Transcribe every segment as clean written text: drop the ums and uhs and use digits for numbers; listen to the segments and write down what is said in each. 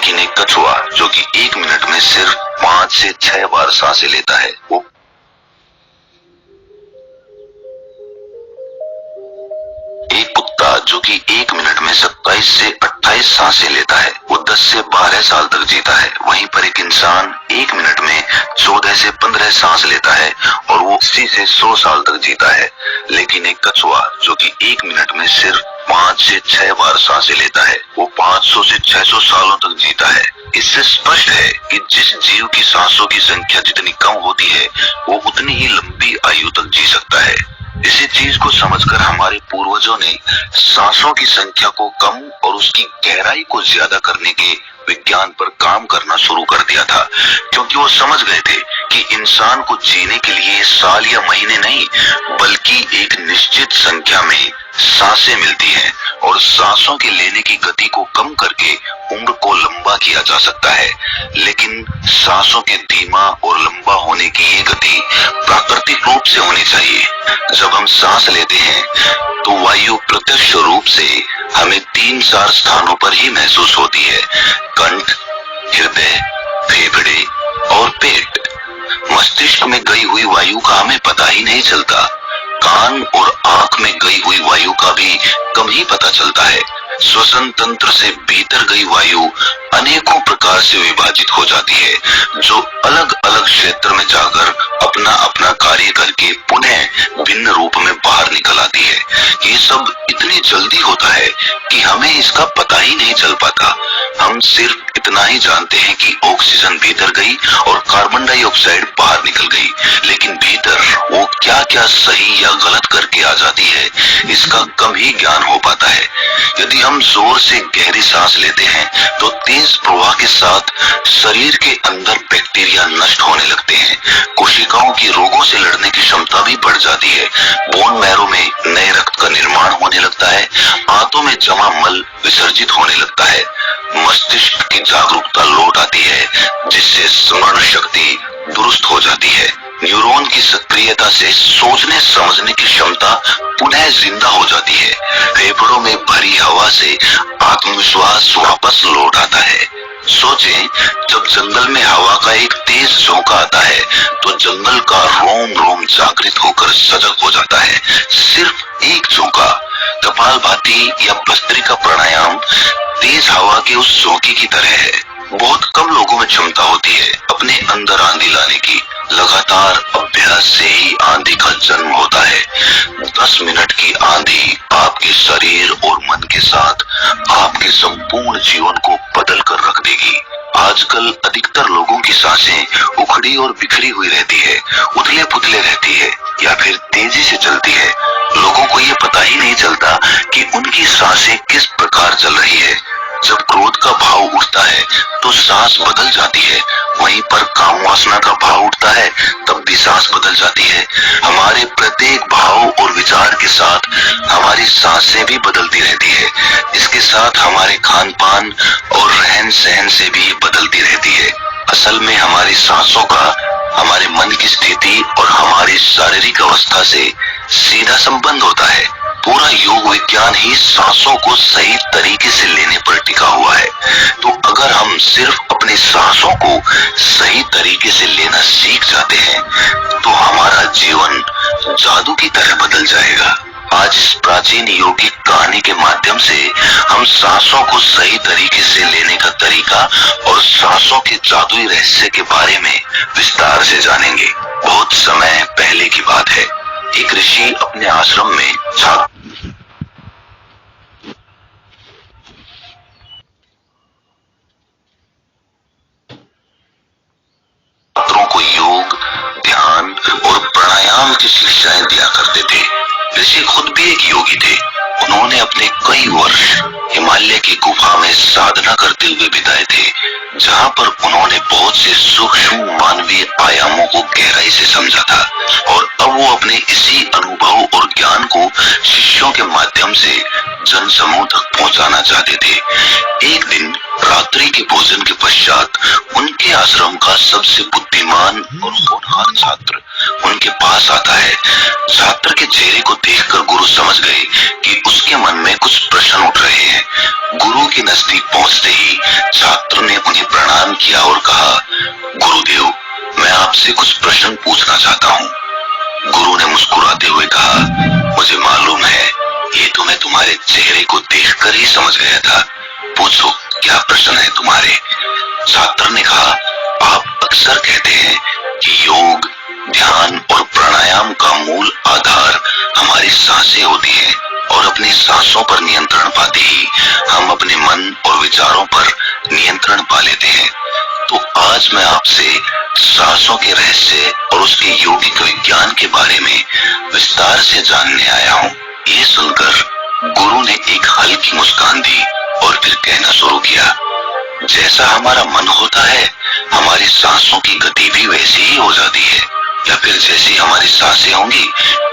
लेकिन एक कछुआ जो कि 1 मिनट में सिर्फ 5 से 6 बार सांसें लेता है, वो एक कुत्ता जो कि 1 मिनट में 27 से 28 सांसें लेता है, वो 10 से 12 साल तक जीता है। वहीं पर एक इंसान 1 मिनट में 14 से 15 सांस लेता है और वो 80 से 100 साल तक जीता है। लेकिन एक कछुआ जो कि 1 मिनट में सिर्फ 5 से 6 बार सांसें लेता है, वो 500 से 600 सालों तक जीता है। इससे स्पष्ट है कि जिस जीव की सांसों की संख्या जितनी कम होती है, वो उतनी ही लंबी आयु तक जी सकता है। इसी चीज को समझकर हमारे पूर्वजों ने सांसों की संख्या को कम और उसकी गहराई को ज्यादा करने के विज्ञान पर काम करना शुरू कर दिया था, क्योंकि वो समझ गए थे कि इंसान को जीने के लिए साल या महीने नहीं, बल्कि एक निश्चित संख्या में सांसें मिलती हैं और सांसों के लेने की गति को कम करके उम्र को लंबा किया जा सकता है। लेकिन सांसों के धीमा और लंबा होने की ये गति प्राकृतिक रूप से होनी चाहिए। जब हम सांस लेते हैं तो वायु प्रत्यक्ष रूप से हमें 3-4 स्थानों पर ही महसूस होती है: कंठ, हृदय, फेफड़े और पेट। मस्तिष्क में गई हुई वायु का हमें पता ही नहीं चलता। कान और आंख में गई हुई वायु का भी कम ही पता चलता है। श्वसन तंत्र से भीतर गई वायु अनेकों प्रकार से विभाजित हो जाती है, जो अलग अलग क्षेत्र में जाकर अपना अपना कार्य करके पुनः भिन्न रूप में बाहर निकल आती है। ये सब इतनी जल्दी होता है कि हमें इसका पता ही नहीं चल पाता। हम सिर्फ इतना ही जानते हैं कि ऑक्सीजन भीतर गई और कार्बन डाइऑक्साइड बाहर निकल गई, लेकिन भीतर वो क्या क्या सही या गलत करके आ जाती है, इसका कम ही ज्ञान हो पाता है। यदि हम जोर से गहरी सांस लेते हैं तो तेज प्रवाह के साथ शरीर के अंदर बैक्टीरिया नष्ट होने लगते हैं। कोशिकाओं की रोगों से लड़ने की क्षमता भी बढ़ जाती है। बोन मैरो में नए रक्त का निर्माण होने लगता है। आंतों में जमा मल विसर्जित होने लगता है। मस्तिष्क की जागरूकता लौट आती है, जिससे स्मरण शक्ति दुरुस्त हो जाती है। न्यूरॉन की सक्रियता से सोचने समझने की क्षमता पुनः जिंदा हो जाती है। फेफड़ों में भरी हवा से आत्मविश्वास वापस लौट आता है। सोचें, जब जंगल में हवा का एक तेज झोंका आता है तो जंगल का रोम रोम जागृत होकर सजग हो जाता है। सिर्फ एक झोंका। कपालभाति या भस्त्रिका प्राणायाम तेज हवा के उस झोंके की तरह है। बहुत कम लोगों में क्षमता होती है अपने अंदर आंधी लाने की। लगातार अभ्यास से ही आंधी का जन्म होता है। 10 मिनट की आंधी आपके शरीर और मन के साथ आपके संपूर्ण जीवन को बदल कर रख देगी। आजकल अधिकतर लोगों की सांसें उखड़ी और बिखरी हुई रहती है, उथले पुथले रहती है या फिर तेजी से चलती है। लोगों को ये पता ही नहीं चलता कि उनकी सांसें किस प्रकार चल रही है। जब क्रोध का भाव उठता है तो सांस बदल जाती है, वहीं पर काम वासना का भाव उठता है तब भी सांस बदल जाती है। हमारे प्रत्येक भाव और विचार के साथ हमारी सांसें भी बदलती रहती है। इसके साथ हमारे खान पान और रहन सहन से भी बदलती रहती है। असल में हमारी सांसों का हमारे मन की स्थिति और हमारी शारीरिक अवस्था से सीधा संबंध होता है। पूरा योग विज्ञान ही सांसों को सही तरीके से लेने पर टिका हुआ है। तो अगर हम सिर्फ अपनी सांसों को सही तरीके से लेना सीख जाते हैं तो हमारा जीवन जादू की तरह बदल जाएगा। आज इस प्राचीन योगिक कहानी के माध्यम से हम सांसों को सही तरीके से लेने का तरीका और सांसों के जादुई रहस्य के बारे में विस्तार से जानेंगे। बहुत समय पहले की बात है, एक ऋषि अपने आश्रम में छात्रों को योग, ध्यान और प्राणायाम की शिक्षाएं दिया करते थे। ऋषि खुद भी एक योगी थे। उन्होंने अपने कई वर्ष हिमालय की गुफा में साधना करते हुए बिताए थे, जहां पर उन्होंने बहुत से सूक्ष्म मानवीय आयामों को गहराई से समझा था और अब वो अपने इसी अनुभव और ज्ञान को शिष्यों के माध्यम से जन समूह तक पहुंचाना चाहते थे। एक दिन रात्रि के भोजन के पश्चात उनके आश्रम का सबसे बुद्धिमान और होनहार छात्र उनके पास आता है। छात्र के चेहरे को देखकर गुरु समझ गए कि उसके मन में कुछ प्रश्न उठ रहे हैं। गुरु के नजदीक पहुंचते ही छात्र ने उन्हें प्रणाम किया और कहा, गुरुदेव, मैं आपसे कुछ प्रश्न पूछना चाहता हूँ। गुरु ने मुस्कुराते हुए कहा, मुझे मालूम है, ये तो मैं तुम्हारे चेहरे को देखकर ही समझ गया था। पूछो, क्या प्रश्न है तुम्हारे? छात्र ने कहा, आप अक्सर कहते हैं कि योग, ध्यान और प्राणायाम का मूल आधार हमारी सांसें होती हैं और अपनी सांसों पर नियंत्रण पाते ही हम अपने मन और विचारों पर नियंत्रण पा लेते हैं। तो आज मैं आपसे सांसों के रहस्य और उसके यौगिक विज्ञान के बारे में विस्तार से जानने आया हूँ। ये सुनकर गुरु ने एक हल्की मुस्कान दी और फिर कहना शुरू किया, जैसा हमारा मन होता है, हमारी सांसों की गति भी वैसी ही हो जाती है, या फिर जैसी हमारी सांसें होंगी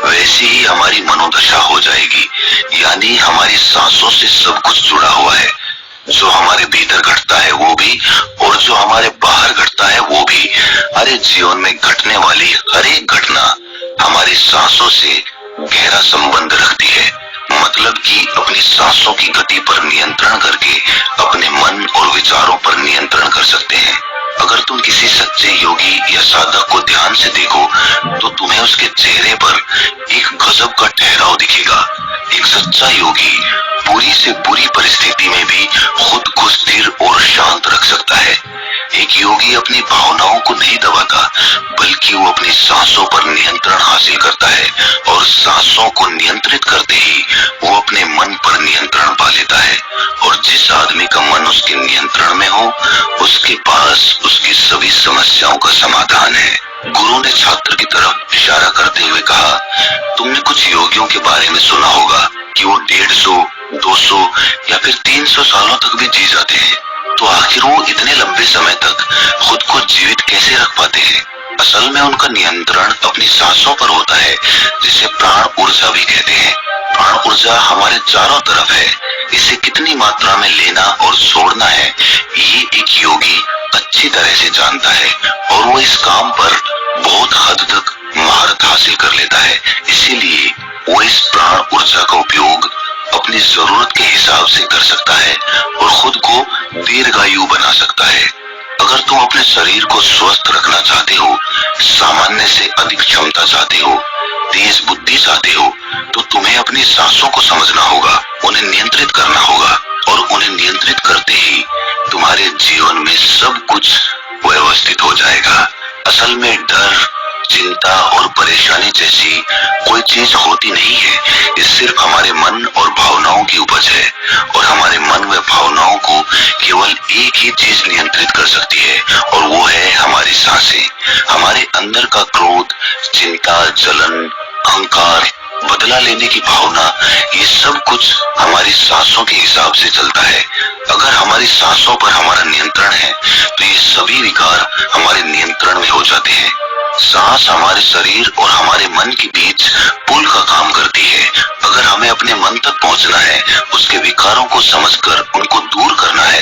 वैसी ही हमारी मनोदशा हो जाएगी। यानी हमारी सांसों से सब कुछ जुड़ा हुआ है। जो हमारे भीतर घटता है वो भी, और जो हमारे बाहर घटता है वो भी। अरे जीवन में घटने वाली हर एक घटना हमारी सांसों से गहरा संबंध रखती है। मतलब कि अपनी सांसों की गति पर नियंत्रण करके अपने मन और विचारों पर नियंत्रण कर सकते हैं। अगर तुम किसी सच्चे योगी या साधक को ध्यान से देखो तो तुम्हें उसके चेहरे पर एक गजब का ठहराव दिखेगा। एक सच्चा योगी बुरी से बुरी परिस्थिति में भी खुद को स्थिर और शांत रख सकता है। एक योगी अपनी भावनाओं को नहीं दबाता, बल्कि वो अपनी सांसों पर नियंत्रण हासिल करता है, और सांसों को नियंत्रित करते ही वो अपने मन पर नियंत्रण पा लेता है। और जिस आदमी का मन उसके नियंत्रण में हो, उसके पास उसकी सभी समस्याओं का समाधान है। गुरु ने छात्र की तरफ इशारा करते हुए कहा, तुमने कुछ योगियों के बारे में सुना होगा कि वो 150, 200 या फिर 300 सालों तक भी जी जाते हैं। तो आखिर वो इतने लंबे समय तक खुद को जीवित कैसे रख पाते हैं? असल में उनका नियंत्रण अपनी सांसों पर होता है, जिसे प्राण ऊर्जा भी कहते हैं। प्राण ऊर्जा हमारे चारों तरफ है। इसे कितनी मात्रा में लेना और छोड़ना है, ये एक योगी अच्छी तरह से जानता है, और वो इस काम पर बहुत हद तक महारत हासिल कर लेता है। इसीलिए वो इस प्राण ऊर्जा का उपयोग अपनी जरूरत के हिसाब से कर सकता है और खुद को दीर्घायु बना सकता है। अगर तुम अपने शरीर को स्वस्थ रखना चाहते हो, सामान्य से अधिक क्षमता चाहते हो, तेज बुद्धि चाहते हो, तो तुम्हें अपनी सांसों को समझना होगा, उन्हें नियंत्रित करना होगा, और उन्हें नियंत्रित करते ही तुम्हारे जीवन में सब कुछ व्यवस्थित हो जाएगा। असल में डर, चिंता और परेशानी जैसी कोई चीज होती नहीं है। ये सिर्फ हमारे मन और भावनाओं की उपज है, और हमारे मन व भावनाओं को केवल एक ही चीज नियंत्रित कर सकती है, और वो है हमारी सांसें। हमारे अंदर का क्रोध, चिंता, जलन, अहंकार, बदला लेने की भावना, ये सब कुछ हमारी सांसों के हिसाब से चलता है। अगर हमारी सांसों पर हमारा नियंत्रण है तो ये सभी विकार हमारे नियंत्रण में हो जाते हैं। सांस हमारे शरीर और हमारे मन के बीच पुल का काम करती है। अगर हमें अपने मन तक पहुंचना है, उसके विकारों को समझकर उनको दूर करना है,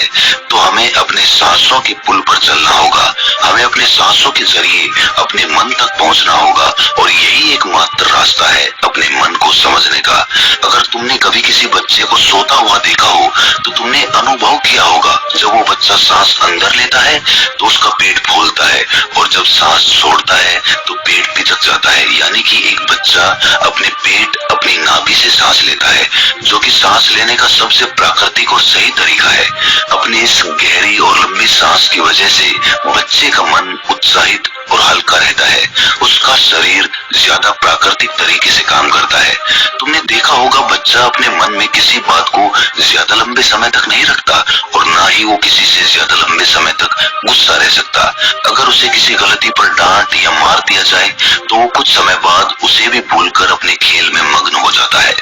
तो हमें अपने सांसों के पुल पर चलना होगा। हमें अपने सांसों के जरिए अपने मन तक पहुंचना होगा, और यही एकमात्र रास्ता है अपने मन को समझने का। अगर तुमने कभी किसी बच्चे को सोता हुआ देखा हो तो तुमने अनुभव किया होगा, जब वो बच्चा सांस अंदर लेता है तो उसका पेट फूलता है, और जब सांस छोड़ता है तो पेट पिचक जाता है। यानी कि एक बच्चा अपने पेट, अपनी नाभि से सांस लेता है, जो कि सांस लेने का सबसे प्राकृतिक और सही तरीका है। अपनी इस गहरी और लंबी सांस की वजह से बच्चे का मन उत्साहित और हल्का रहता है। उसका शरीर ज्यादा प्राकृतिक तरीके से काम करता है। तुमने देखा होगा, बच्चा अपने मन में किसी बात को ज्यादा लंबे समय तक नहीं रखता, और ना ही वो किसी से ज्यादा लंबे समय तक गुस्सा रह सकता। अगर उसे किसी गलती पर डांट या मार दिया जाए तो वो कुछ समय बाद उसे भी भूलकर अपने खेल में मग्न हो जाता है।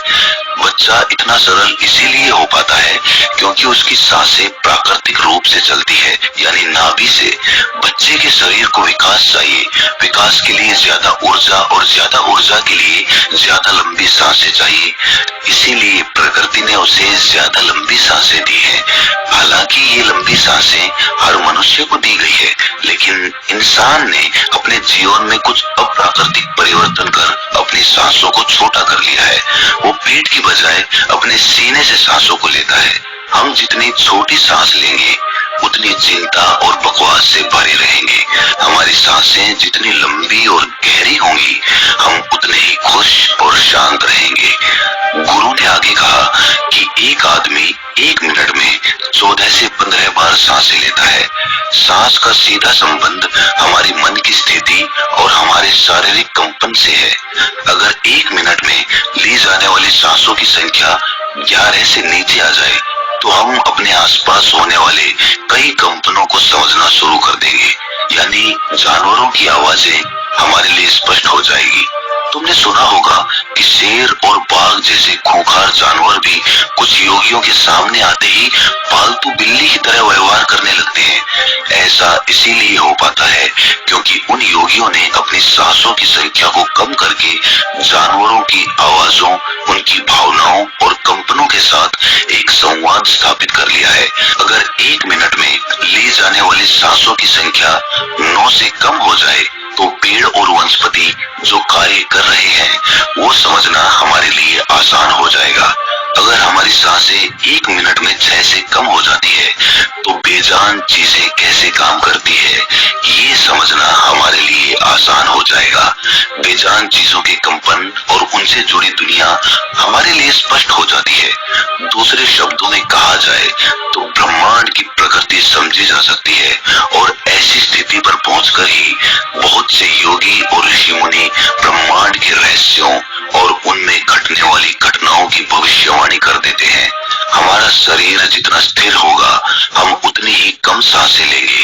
बच्चा इतना सरल इसीलिए हो पाता है क्योंकि उसकी सांसें प्राकृतिक रूप से चलती है, यानी नाभि से। बच्चे के शरीर को विकास चाहिए, विकास के लिए ज्यादा ऊर्जा, और ज्यादा ऊर्जा के लिए ज्यादा लंबी सांसें चाहिए। इसीलिए प्रकृति ने उसे ज्यादा लंबी सांसें दी है। हालांकि ये लंबी सांसें हर मनुष्य को दी गई है, लेकिन इंसान ने अपने जीवन में कुछ अप्राकृतिक परिवर्तन कर अपनी अपनी सांसों को छोटा कर लिया है। वो पेट की बजाय अपने सीने से सांसों को लेता है। हम जितनी छोटी सांस लेंगे उतनी चिंता और बकवास से भरे रहेंगे। हमारी सांसें जितनी लंबी और गहरी होंगी, हम उतने ही खुश और शांत रहेंगे। गुरु ने आगे कहा कि एक आदमी 1 मिनट में 14 से 15 बार सांसें लेता है। सांस का सीधा संबंध हमारी मन की स्थिति और हमारे शारीरिक कंपन से है। अगर 1 मिनट में ली जाने वाली सांसों की संख्या 11 से नीचे आ जाए तो हम अपने आसपास होने वाले कई कंपनों को समझना शुरू कर देंगे, यानी जानवरों की आवाजें हमारे लिए स्पष्ट हो जाएगी। तुमने सुना होगा कि शेर और बाघ जैसे खूंखार जानवर भी कुछ योगियों के सामने आते ही पालतू बिल्ली की तरह व्यवहार करने लगते हैं। ऐसा इसीलिए हो पाता है क्योंकि उन योगियों ने अपनी सांसों की संख्या को कम करके जानवरों की आवाजों, उनकी भावनाओं और कंपनों के साथ एक संवाद स्थापित कर लिया है। अगर 1 मिनट में ली जाने वाली सांसों की संख्या 9 से कम हो जाए तो पेड़ और वनस्पति जो कार्य कर रहे हैं वो समझना हमारे लिए आसान हो जाएगा। अगर हमारी सांसें 1 मिनट में 6 से कम हो जाती है तो बेजान चीजें कैसे काम करती है ये समझना हमारे लिए आसान हो जाएगा। बेजान चीजों के कंपन और उनसे जुड़ी दुनिया हमारे लिए स्पष्ट हो जाती है। दूसरे शब्दों में कहा जाए तो ब्रह्मांड की प्रकृति समझी जा सकती है और ऐसी स्थिति पर पहुंचकर ही बहुत से योगी और ऋषि मुनि ब्रह्मांड के रहस्यों और उनमें घटने वाली घटनाओं की भविष्यवाणी कर देते हैं। हमारा शरीर जितना स्थिर होगा हम उतनी ही कम सांसें लेंगे।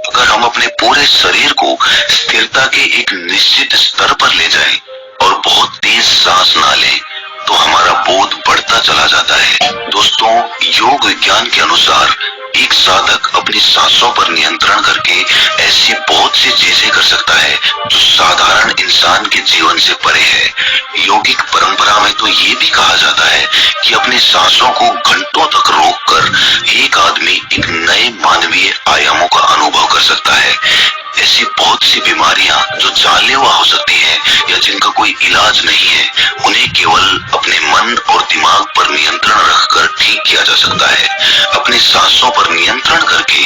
अगर हम अपने पूरे शरीर को स्थिरता के एक निश्चित स्तर पर ले जाएं और बहुत तेज सांस ना लें तो हमारा बोध बढ़ता चला जाता है। दोस्तों, योग विज्ञान के अनुसार एक साधक अपनी सांसों पर नियंत्रण करके ऐसी बहुत सी चीजें कर सकता है जो साधारण इंसान के जीवन से परे है। योगिक परंपरा में तो ये भी कहा जाता है कि अपनी सांसों को घंटों तक रोककर एक आदमी एक नए मानवीय आयामों का अनुभव कर सकता है। ऐसी बहुत सी बीमारियां जो जानलेवा हो सकती हैं या जिनका कोई इलाज नहीं है, उन्हें केवल अपने मन और दिमाग पर नियंत्रण रखकर ठीक किया जा सकता है। अपनी सांसों पर नियंत्रण करके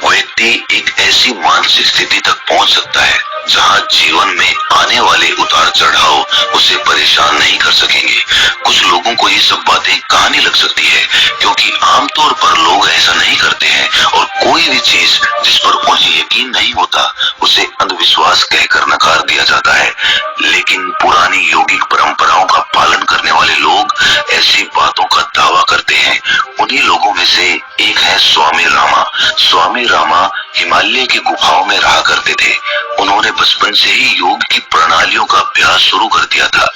व्यक्ति एक ऐसी मानसिक स्थिति तक पहुंच सकता है जहां जीवन में आने वाले उतार चढ़ाव उसे परेशान नहीं कर सकेंगे। कुछ लोगों को ये सब बातें कहानी लग सकती है क्योंकि आमतौर पर लोग ऐसा नहीं करते हैं और कोई भी चीज जिस पर उन्हें यकीन नहीं होता उसे अंधविश्वास कहकर नकार दिया जाता है। लेकिन पुरानी योगिक परंपराओं का पालन करने वाले लोग ऐसी बातों का दावा करते हैं। उन्हीं लोगों में से एक है स्वामी रामा। स्वामी रामा हिमालय की गुफाओं में रहा करते थे। उन्होंने बचपन से ही योग की प्रणालियों का अभ्यास शुरू कर दिया था।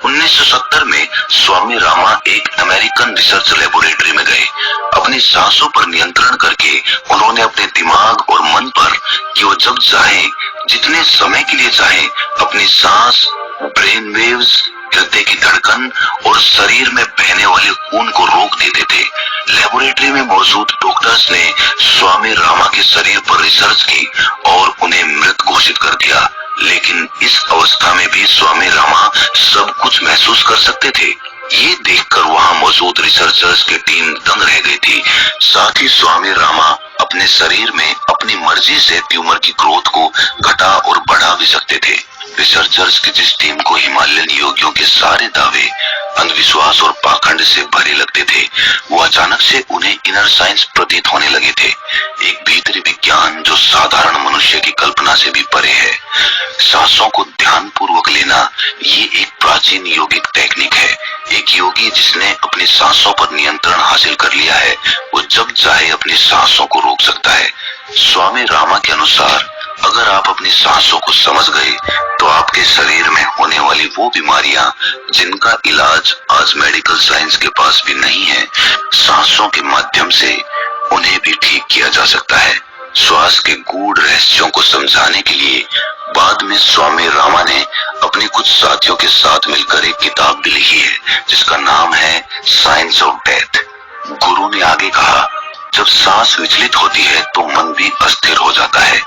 1970 में स्वामी रामा एक अमेरिकन रिसर्च लेबोरेटरी में गए। अपनी सांसों पर नियंत्रण करके उन्होंने अपने दिमाग और मन पर कि वो जब चाहे, जितने समय के लिए चाहे, अपनी सांस, ब्रेन वेव्स, हृदय की धड़कन और शरीर में बहने वाले खून को रोक देते थे। लेबोरेटरी में मौजूद डॉक्टर्स ने स्वामी रामा के शरीर पर रिसर्च की और उन्हें मृत घोषित कर दिया। लेकिन इस अवस्था में भी स्वामी रामा सब कुछ महसूस कर सकते थे। ये देखकर वहां मौजूद रिसर्चर्स की टीम दंग रह गई थी। साथ ही स्वामी रामा अपने शरीर में अपनी मर्जी से ट्यूमर की ग्रोथ को घटा और बढ़ा भी सकते थे। रिसर्चर्स की जिस टीम को हिमालयन योगियों के सारे दावे अंधविश्वास और पाखंड से भरे लगते थे, वो अचानक से उन्हें इनर साइंस प्रतीत होने लगे थे। एक भीतरी विज्ञान जो साधारण मनुष्य की कल्पना से भी परे है। सांसों को ध्यान पूर्वक लेना ये एक प्राचीन योगिक टेक्निक है। एक योगी जिसने अपनी सांसों पर नियंत्रण हासिल कर लिया है, वो जब चाहे अपनी सांसों को रोक सकता है। स्वामी रामा के अनुसार अगर आप अपनी सांसों को समझ गए तो आपके शरीर में होने वाली वो बीमारियां जिनका इलाज आज मेडिकल साइंस के पास भी नहीं है, सांसों के माध्यम से उन्हें भी ठीक किया जा सकता है। श्वास के गूढ़ रहस्यों को समझाने के लिए बाद में स्वामी रामा ने अपने कुछ साथियों के साथ मिलकर एक किताब भी लिखी है जिसका नाम है साइंस ऑफ डेथ। गुरु ने आगे कहा, जब सांस विचलित होती है तो मन भी अस्थिर हो जाता है,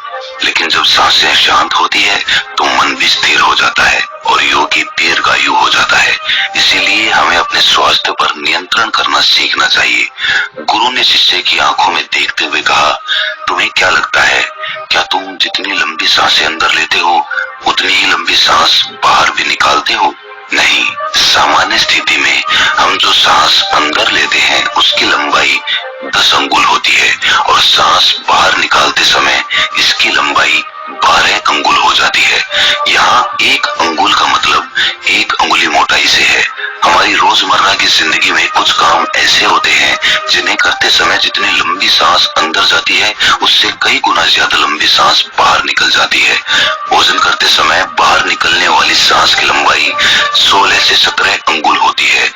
लेकिन जब सांसें शांत होती है तो मन भी स्थिर हो जाता है और योगी दीर्घायु हो जाता है। इसीलिए हमें अपने स्वास्थ्य पर नियंत्रण करना सीखना चाहिए। गुरु ने शिष्य की आंखों में देखते हुए कहा, तुम्हें क्या लगता है, क्या तुम जितनी लंबी सांसें अंदर लेते हो उतनी ही लंबी सांस बाहर भी निकालते हो? नहीं, सामान्य स्थिति में हम जो सांस अंदर लेते हैं उसकी लंबाई 10 अंगुल होती है और सांस बाहर निकालते समय इसकी लंबाई 12 अंगुल हो जाती है। यहाँ 1 अंगुल का मतलब 1 अंगुली मोटाई से है। हमारी रोजमर्रा की जिंदगी में कुछ काम ऐसे होते हैं जिन्हें करते समय जितनी लंबी सांस अंदर जाती है उससे कई गुना ज्यादा लंबी सांस बाहर निकल जाती है। भोजन करते समय बाहर निकलने वाली सांस की लंबाई 16 से 17 अंगुल होती है।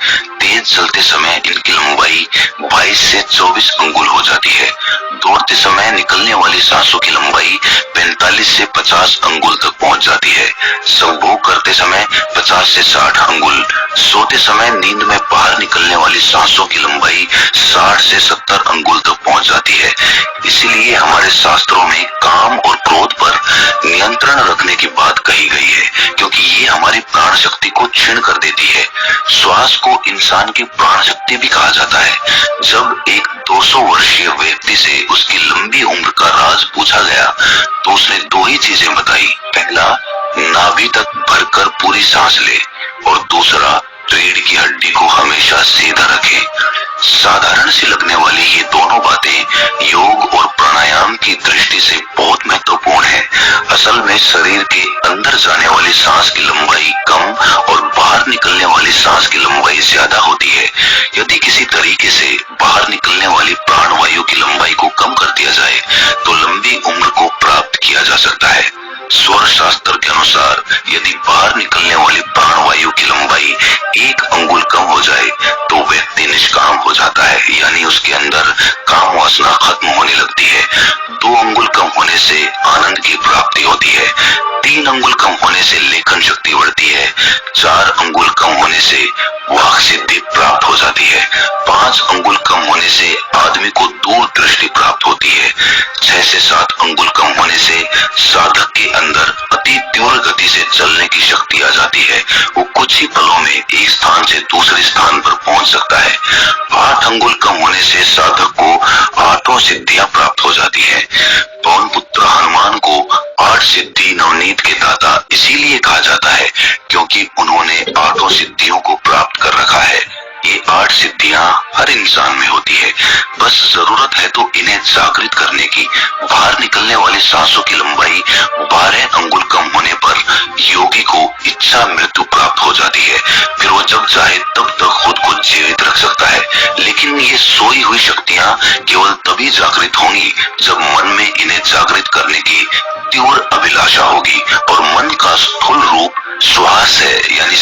तेज चलते समय इनकी लंबाई 22 से 24 अंगुल हो जाती है। दौड़ते समय निकलने वाली सांसों की लंबाई 45 से 50 अंगुल तक पहुंच जाती है। संभोग करते समय 50 से 60 अंगुल, सोते समय नींद में बाहर निकलने वाली सांसों की लंबाई 60 से 70 अंगुल तक पहुंच जाती है। इसीलिए हमारे शास्त्रों में काम और क्रोध पर नियंत्रण रखने की बात कही गई है, क्योंकि ये हमारी प्राण शक्ति को क्षीण कर देती है। श्वास को इंसान की प्राण शक्ति भी कहा जाता है। जब एक 200 वर्षीय व्यक्ति से उसकी लंबी उम्र का राज पूछा गया तो उसने 2 ही चीजें बताई। पहला, नाभि तक भरकर पूरी सांस ले, और दूसरा, रीढ़ की हड्डी को हमेशा सीधा रखें। साधारण सी लगने वाली ये दोनों बातें योग और प्राणायाम की दृष्टि से बहुत महत्वपूर्ण है। असल में शरीर के अंदर जाने वाली सांस की लंबाई कम और बाहर निकलने वाली सांस की लंबाई ज्यादा होती है। यदि किसी तरीके से बाहर निकलने वाली प्राणवायु की लंबाई को कम कर दिया जाए तो लंबी उम्र को प्राप्त किया जा सकता है। स्वर शास्त्र के अनुसार यदि बाहर निकलने वाली प्राणवायु की लंबाई 1 अंगुल कम हो जाए तो व्यक्ति निष्काम हो जाता है, यानी उसके अंदर काम वासना खत्म होने लगती है। 2 अंगुल कम होने से आनंद की प्राप्ति होती है। 3 अंगुल कम होने से लेखन शक्ति बढ़ती है। 4 अंगुल कम होने से वाक सिद्धि प्राप्त हो जाती है। 5 अंगुल कम होने से आदमी को दूर दृष्टि प्राप्त होती है। 6 से 7 अंगुल कम होने से साधक के अंदर अति तीव्र गति से चलने की शक्ति आ जाती है। वो कुछ ही पलों में एक स्थान से दूसरे स्थान पर पहुंच सकता है। 8 अंगुल कम होने से साधक को 8 सिद्धियां प्राप्त हो जाती है। पवन पुत्र हनुमान को 8 सिद्धि नवनीत के दाता इसीलिए कहा जाता है क्योंकि उन्होंने 8 सिद्धियों को प्राप्त कर रखा है। ये 8 सिद्धियां हर इंसान में होती है, बस जरूरत है तो इन्हें जागृत करने की। बाहर निकलने वाली सांसों की लंबाई 12 अंगुल कम होने पर योगी को इच्छा मृत्यु प्राप्त हो जाती है। फिर वो जब चाहे तब तक खुद को जीवित रख सकता है, लेकिन ये सोई हुई शक्तियां केवल तभी जागृत होंगी जब मन में इन्हें जागृत करने की तीव्र अभिलाषा होगी और मन का स्थूल रूप श्वास है, यानी